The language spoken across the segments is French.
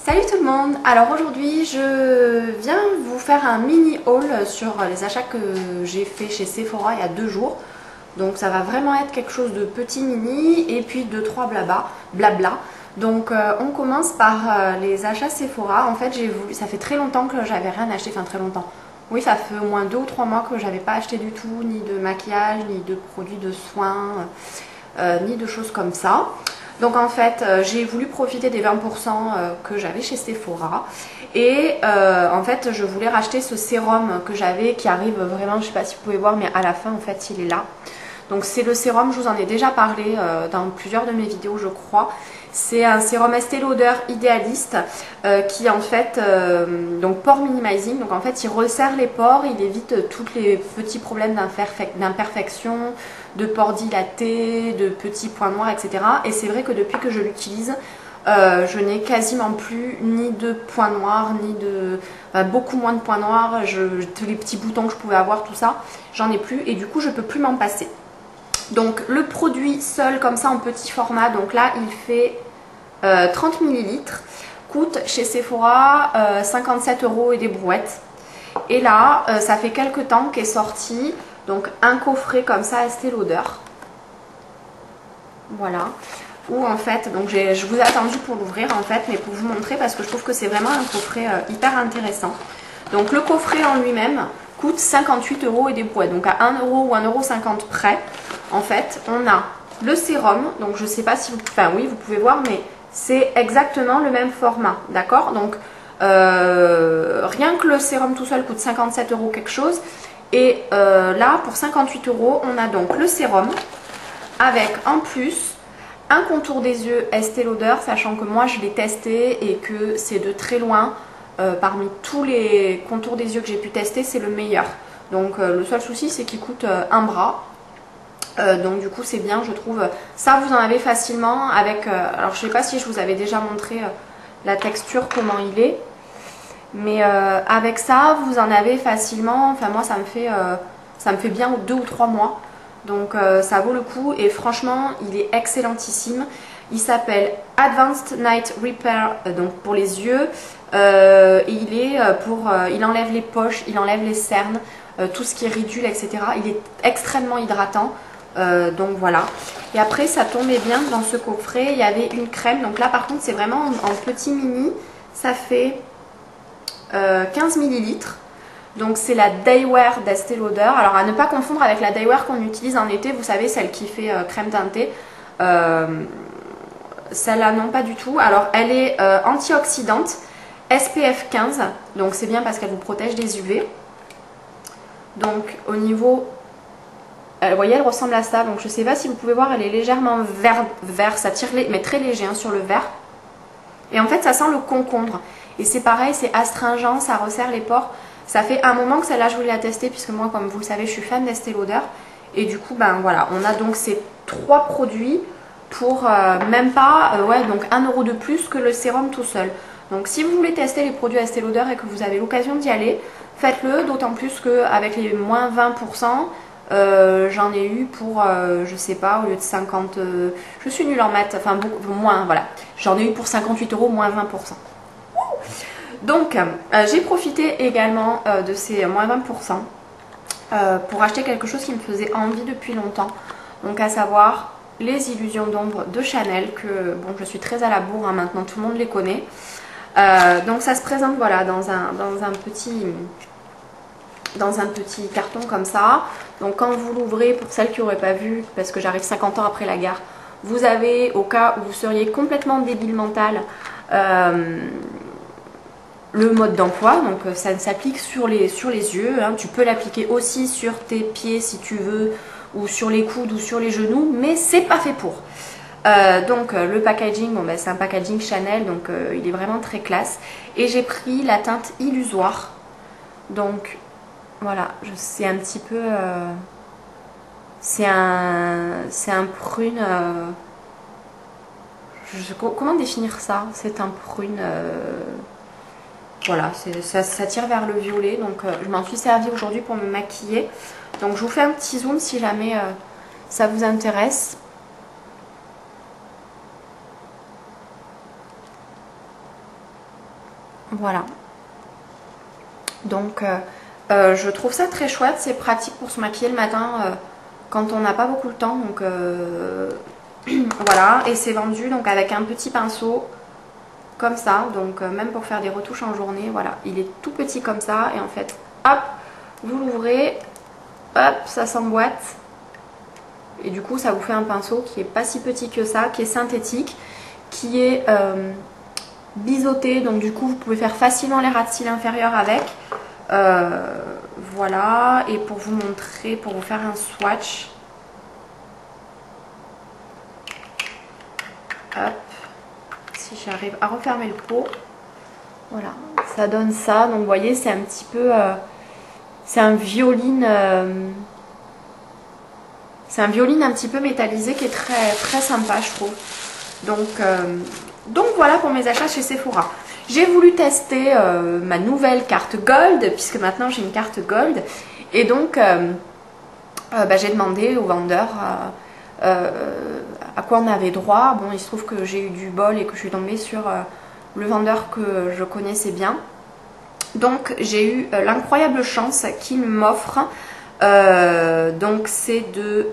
Salut tout le monde. Alors aujourd'hui je viens vous faire un mini haul sur les achats que j'ai fait chez Sephora il y a 2 jours. Donc ça va vraiment être quelque chose de petit mini et puis 2-3 blabla. Donc on commence par les achats Sephora. En fait ça fait très longtemps que j'avais rien acheté, enfin très longtemps. Oui, ça fait au moins 2 ou 3 mois que j'avais pas acheté du tout, ni de maquillage, ni de produits de soins, ni de choses comme ça. Donc en fait j'ai voulu profiter des 20% que j'avais chez Sephora et en fait je voulais racheter ce sérum que j'avais qui arrive vraiment, je sais pas si vous pouvez voir, mais à la fin en fait il est là. Donc c'est le sérum, je vous en ai déjà parlé dans plusieurs de mes vidéos je crois. C'est un sérum Estée Lauder idéaliste qui en fait, donc pore minimizing, donc en fait il resserre les pores, il évite tous les petits problèmes d'imperfection, de pores dilatés, de petits points noirs, etc. Et c'est vrai que depuis que je l'utilise, je n'ai quasiment plus ni de points noirs, ni de... beaucoup moins de points noirs, tous les petits boutons que je pouvais avoir, tout ça, j'en ai plus et du coup je peux plus m'en passer. Donc le produit seul comme ça en petit format, donc là il fait 30 ml, coûte chez Sephora 57 € et des brouettes. Et là ça fait quelques temps qu'est sorti donc un coffret comme ça Estée Lauder. Voilà. Où en fait, donc je vous ai attendu pour l'ouvrir en fait, mais pour vous montrer parce que je trouve que c'est vraiment un coffret hyper intéressant. Donc le coffret en lui-même coûte 58 € et des brouettes. Donc à 1 € ou 1,50 € près, en fait, on a le sérum. Donc je sais pas si vous... Enfin oui, vous pouvez voir, mais c'est exactement le même format. D'accord? Donc rien que le sérum tout seul coûte 57 € quelque chose. Et là, pour 58 €, on a donc le sérum avec en plus un contour des yeux Estée Lauder, sachant que moi je l'ai testé et que c'est de très loin, parmi tous les contours des yeux que j'ai pu tester, c'est le meilleur. Donc le seul souci c'est qu'il coûte un bras. Donc du coup c'est bien je trouve. Ça vous en avez facilement avec... alors je sais pas si je vous avais déjà montré la texture, comment il est. Mais avec ça vous en avez facilement, enfin moi ça me fait bien 2 ou 3 mois. Donc ça vaut le coup et franchement il est excellentissime. Il s'appelle Advanced Night Repair, donc pour les yeux. Et il enlève les poches, il enlève les cernes, tout ce qui est ridule, etc. Il est extrêmement hydratant. Donc voilà. Et après ça tombait bien, dans ce coffret il y avait une crème. Donc là par contre c'est vraiment en petit mini. Ça fait 15 ml. Donc c'est la Daywear d'Estée Lauder. Alors à ne pas confondre avec la Daywear qu'on utilise en été, vous savez, celle qui fait crème teintée. Celle-là non, pas du tout. Alors elle est antioxydante, SPF 15. Donc c'est bien parce qu'elle vous protège des UV. Donc au niveau... vous voyez, elle ressemble à ça. Donc je ne sais pas si vous pouvez voir, elle est légèrement vert. Ça tire, mais très léger hein, sur le vert. Et en fait ça sent le concombre. Et c'est pareil, c'est astringent, ça resserre les pores. Ça fait un moment que celle-là je voulais la tester puisque moi comme vous le savez je suis fan d'Estée Lauder. Et du coup ben voilà, on a donc ces 3 produits pour même pas ouais, donc 1 € de plus que le sérum tout seul. Donc si vous voulez tester les produits Estée Lauder et que vous avez l'occasion d'y aller, faites-le, d'autant plus qu'avec les moins 20%, j'en ai eu pour, je sais pas, au lieu de 50, je suis nulle en maths, enfin beaucoup moins, voilà. J'en ai eu pour 58 € moins 20%. Donc j'ai profité également de ces moins 20% pour acheter quelque chose qui me faisait envie depuis longtemps. Donc à savoir les illusions d'ombre de Chanel, que bon je suis très à la bourre hein, maintenant, tout le monde les connaît. Donc ça se présente voilà dans un petit carton comme ça. Donc quand vous l'ouvrez, pour celles qui n'auraient pas vu, parce que j'arrive 50 ans après la guerre, vous avez, au cas où vous seriez complètement débile mental, le mode d'emploi. Donc ça s'applique sur les yeux, hein. Tu peux l'appliquer aussi sur tes pieds si tu veux, ou sur les coudes ou sur les genoux, mais c'est pas fait pour. Donc le packaging, bon, ben, c'est un packaging Chanel, donc il est vraiment très classe. Et j'ai pris la teinte illusoire. Donc voilà, c'est un petit peu... c'est un prune... comment définir ça? C'est un prune... voilà, ça tire vers le violet, donc je m'en suis servi aujourd'hui pour me maquiller. Donc je vous fais un petit zoom si jamais ça vous intéresse. Voilà. Donc je trouve ça très chouette, c'est pratique pour se maquiller le matin quand on n'a pas beaucoup de temps. Donc voilà, et c'est vendu donc avec un petit pinceau comme ça, donc même pour faire des retouches en journée, voilà, il est tout petit comme ça et en fait, hop, vous l'ouvrez, hop, ça s'emboîte et du coup ça vous fait un pinceau qui est pas si petit que ça, qui est synthétique, qui est biseauté, donc du coup vous pouvez faire facilement les ras de cils inférieurs avec. Voilà, et pour vous montrer, pour vous faire un swatch, hop, si j'arrive à refermer le pot, voilà, ça donne ça. Donc vous voyez, c'est un petit peu, c'est un violine un petit peu métallisé qui est très sympa, je trouve. Donc voilà pour mes achats chez Sephora. J'ai voulu tester ma nouvelle carte Gold, puisque maintenant j'ai une carte Gold. Et donc, j'ai demandé au vendeur à quoi on avait droit. Bon, il se trouve que j'ai eu du bol et que je suis tombée sur le vendeur que je connaissais bien. Donc, j'ai eu l'incroyable chance qu'il m'offre. Donc, c'est de...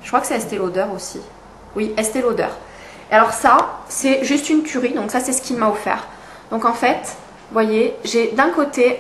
je crois que c'est Estée Lauder aussi. Oui, Estée Lauder. Alors ça, c'est juste une tuerie, donc ça c'est ce qu'il m'a offert. Donc en fait, vous voyez, j'ai d'un côté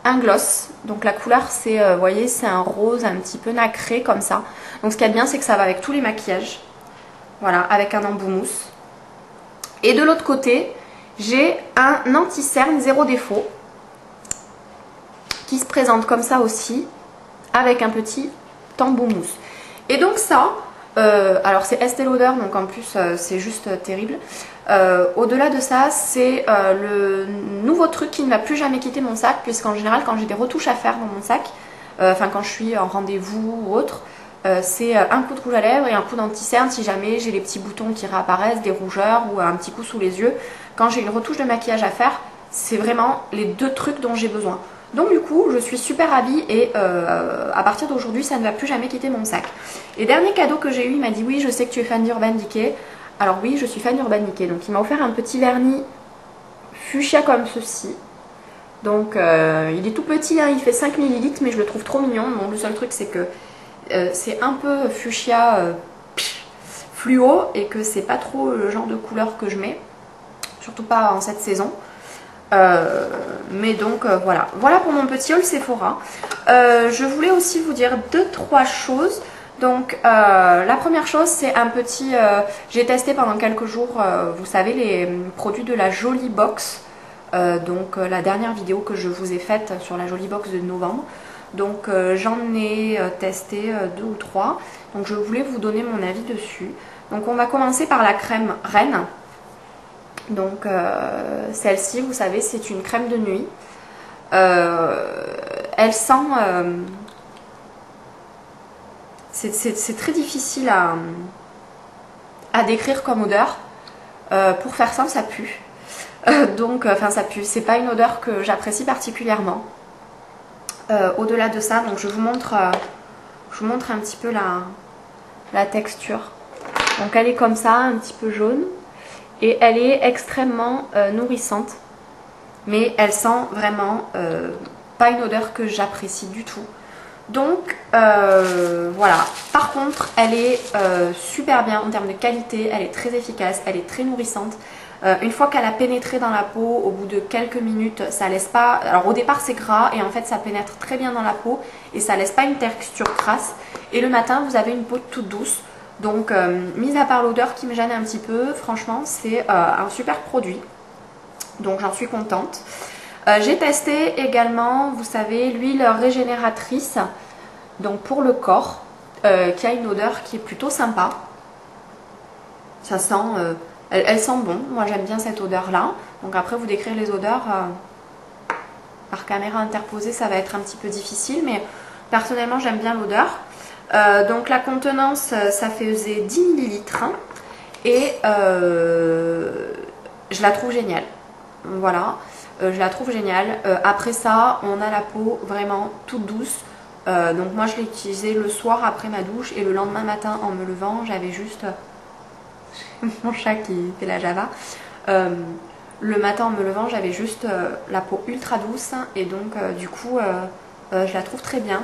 un gloss, donc la couleur c'est, vous voyez, c'est un rose un petit peu nacré comme ça. Donc ce qu'il y a de bien, c'est que ça va avec tous les maquillages. Voilà, avec un embout mousse. Et de l'autre côté, j'ai un anti-cerne zéro défaut qui se présente comme ça aussi, avec un petit embout mousse. Et donc ça... alors c'est Estée Lauder, donc en plus c'est juste terrible. Au-delà de ça, c'est le nouveau truc qui ne va plus jamais quitter mon sac, puisqu'en général quand j'ai des retouches à faire dans mon sac, enfin quand je suis en rendez-vous ou autre, c'est un coup de rouge à lèvres et un coup d'anti-cerne si jamais j'ai les petits boutons qui réapparaissent, des rougeurs ou un petit coup sous les yeux. Quand j'ai une retouche de maquillage à faire, c'est vraiment les deux trucs dont j'ai besoin. Donc du coup, je suis super ravie et à partir d'aujourd'hui, ça ne va plus jamais quitter mon sac. Et dernier cadeau que j'ai eu, il m'a dit oui, je sais que tu es fan d'Urban Decay. Alors oui, je suis fan d'Urban Decay. Donc il m'a offert un petit vernis fuchsia comme ceci. Donc il est tout petit, hein, il fait 5 ml, mais je le trouve trop mignon. Bon, le seul truc, c'est que c'est un peu fuchsia fluo et que c'est pas trop le genre de couleur que je mets. Surtout pas en cette saison. Mais donc voilà. Voilà pour mon petit haul Sephora. Je voulais aussi vous dire 2-3 choses. Donc la première chose, c'est un petit... j'ai testé pendant quelques jours, vous savez, les produits de la Jolie Box. Donc la dernière vidéo que je vous ai faite sur la Jolie Box de novembre. Donc j'en ai testé 2 ou 3. Donc je voulais vous donner mon avis dessus. Donc on va commencer par la crème Reine. Donc celle-ci, vous savez, c'est une crème de nuit. Elle sent... c'est très difficile à décrire comme odeur. Pour faire simple, ça pue. Donc, enfin ça pue. C'est pas une odeur que j'apprécie particulièrement. Au-delà de ça, donc je vous montre un petit peu la texture. Donc elle est comme ça, un petit peu jaune. Et elle est extrêmement nourrissante. Mais elle sent vraiment pas une odeur que j'apprécie du tout. Donc voilà. Par contre, elle est super bien en termes de qualité. Elle est très efficace, elle est très nourrissante. Une fois qu'elle a pénétré dans la peau, au bout de quelques minutes, ça laisse pas... Alors au départ c'est gras et en fait ça pénètre très bien dans la peau et ça laisse pas une texture crasse. Et le matin vous avez une peau toute douce. Donc mis à part l'odeur qui me gêne un petit peu, franchement c'est un super produit. Donc j'en suis contente. J'ai testé également, vous savez, l'huile régénératrice, donc pour le corps, qui a une odeur qui est plutôt sympa. Ça sent... Elle sent bon, moi j'aime bien cette odeur là. Donc après vous décrire les odeurs par caméra interposée ça va être un petit peu difficile, mais personnellement j'aime bien l'odeur. Donc la contenance ça faisait 10 ml et je la trouve géniale. Voilà, je la trouve géniale. Après ça on a la peau vraiment toute douce. Donc moi je l'ai utilisée le soir après ma douche et le lendemain matin en me levant j'avais juste... mon chat qui fait la Java. Le matin en me levant, j'avais juste la peau ultra douce et donc du coup je la trouve très bien.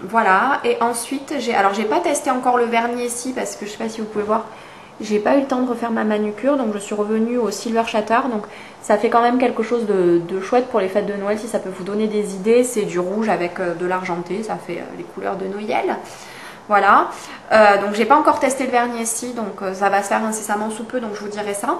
Voilà, et ensuite alors j'ai pas testé encore le vernis ici parce que je sais pas si vous pouvez voir, j'ai pas eu le temps de refaire ma manucure, donc je suis revenue au Silver Shatter, donc ça fait quand même quelque chose de chouette pour les fêtes de Noël si ça peut vous donner des idées. C'est du rouge avec de l'argenté, ça fait les couleurs de Noël. Voilà, donc j'ai pas encore testé le vernis ici, donc ça va se faire incessamment sous peu, donc je vous dirai ça.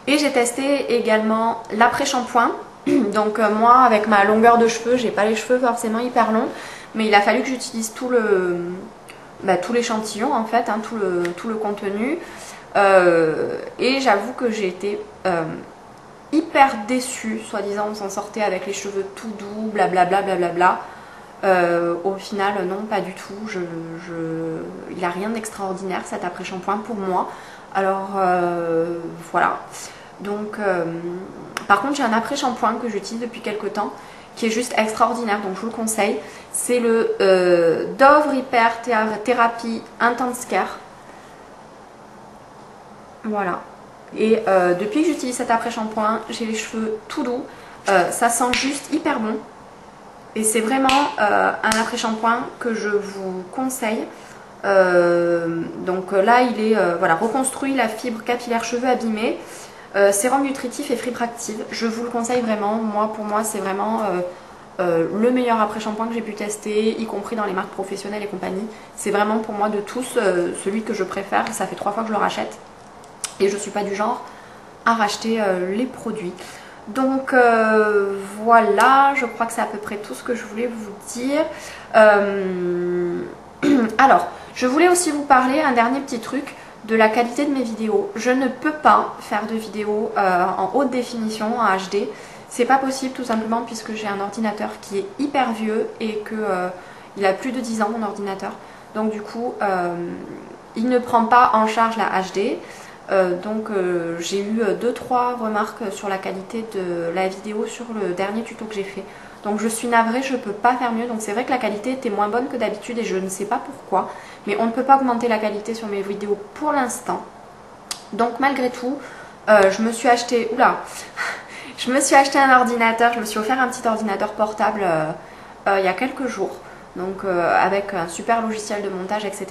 Et j'ai testé également l'après-shampoing. Donc moi avec ma longueur de cheveux, j'ai pas les cheveux forcément hyper longs, mais il a fallu que j'utilise tout l'échantillon en fait, hein, tout le contenu. Et j'avoue que j'ai été hyper déçue, soi-disant on s'en sortait avec les cheveux tout doux, blablabla blablabla. Au final non, pas du tout. Il n'a rien d'extraordinaire cet après-shampoing pour moi. Alors voilà. Donc par contre j'ai un après-shampoing que j'utilise depuis quelques temps qui est juste extraordinaire, donc je vous le conseille. C'est le Dove Repair Therapy Intense Care. Voilà. Et depuis que j'utilise cet après-shampoing, j'ai les cheveux tout doux. Ça sent juste hyper bon. Et c'est vraiment un après-shampoing que je vous conseille. Donc là, il est voilà, reconstruit la fibre capillaire cheveux abîmés, sérum nutritif et fibre active. Je vous le conseille vraiment. Pour moi, c'est vraiment le meilleur après-shampoing que j'ai pu tester, y compris dans les marques professionnelles et compagnie. C'est vraiment pour moi de tous celui que je préfère. Ça fait 3 fois que je le rachète. Et je ne suis pas du genre à racheter les produits. Donc voilà, je crois que c'est à peu près tout ce que je voulais vous dire. Alors, je voulais aussi vous parler, un dernier petit truc, de la qualité de mes vidéos. Je ne peux pas faire de vidéos en haute définition, en HD. C'est pas possible tout simplement puisque j'ai un ordinateur qui est hyper vieux et que il a plus de 10 ans mon ordinateur. Donc du coup, il ne prend pas en charge la HD. Donc j'ai eu 2-3 remarques sur la qualité de la vidéo sur le dernier tuto que j'ai fait. Donc je suis navrée, je ne peux pas faire mieux. Donc c'est vrai que la qualité était moins bonne que d'habitude et je ne sais pas pourquoi. Mais on ne peut pas augmenter la qualité sur mes vidéos pour l'instant. Donc malgré tout, je me suis acheté... Oula je me suis acheté un ordinateur, je me suis offert un petit ordinateur portable il y a quelques jours. Donc avec un super logiciel de montage, etc.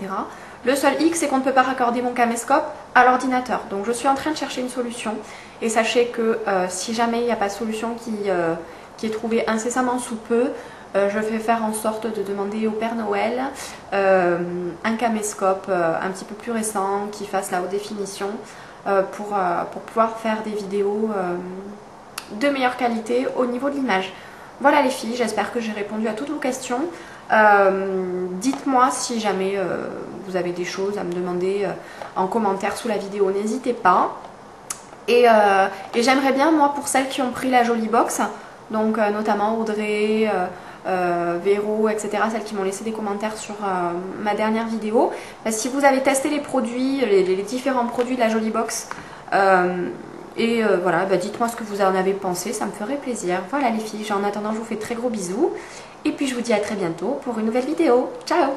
Le seul hic, c'est qu'on ne peut pas raccorder mon caméscope à l'ordinateur. Donc je suis en train de chercher une solution. Et sachez que si jamais il n'y a pas de solution qui est trouvée incessamment sous peu, je vais faire en sorte de demander au Père Noël un caméscope un petit peu plus récent qui fasse la haute définition pour pouvoir faire des vidéos de meilleure qualité au niveau de l'image. Voilà les filles, j'espère que j'ai répondu à toutes vos questions. Dites-moi si jamais vous avez des choses à me demander en commentaire sous la vidéo, n'hésitez pas. Et j'aimerais bien, moi, pour celles qui ont pris la Jolie Box, donc notamment Audrey, Véro, etc., celles qui m'ont laissé des commentaires sur ma dernière vidéo, si vous avez testé les produits, les différents produits de la Jolie Box, voilà, dites-moi ce que vous en avez pensé, ça me ferait plaisir. Voilà les filles, en attendant je vous fais très gros bisous. Et puis je vous dis à très bientôt pour une nouvelle vidéo. Ciao!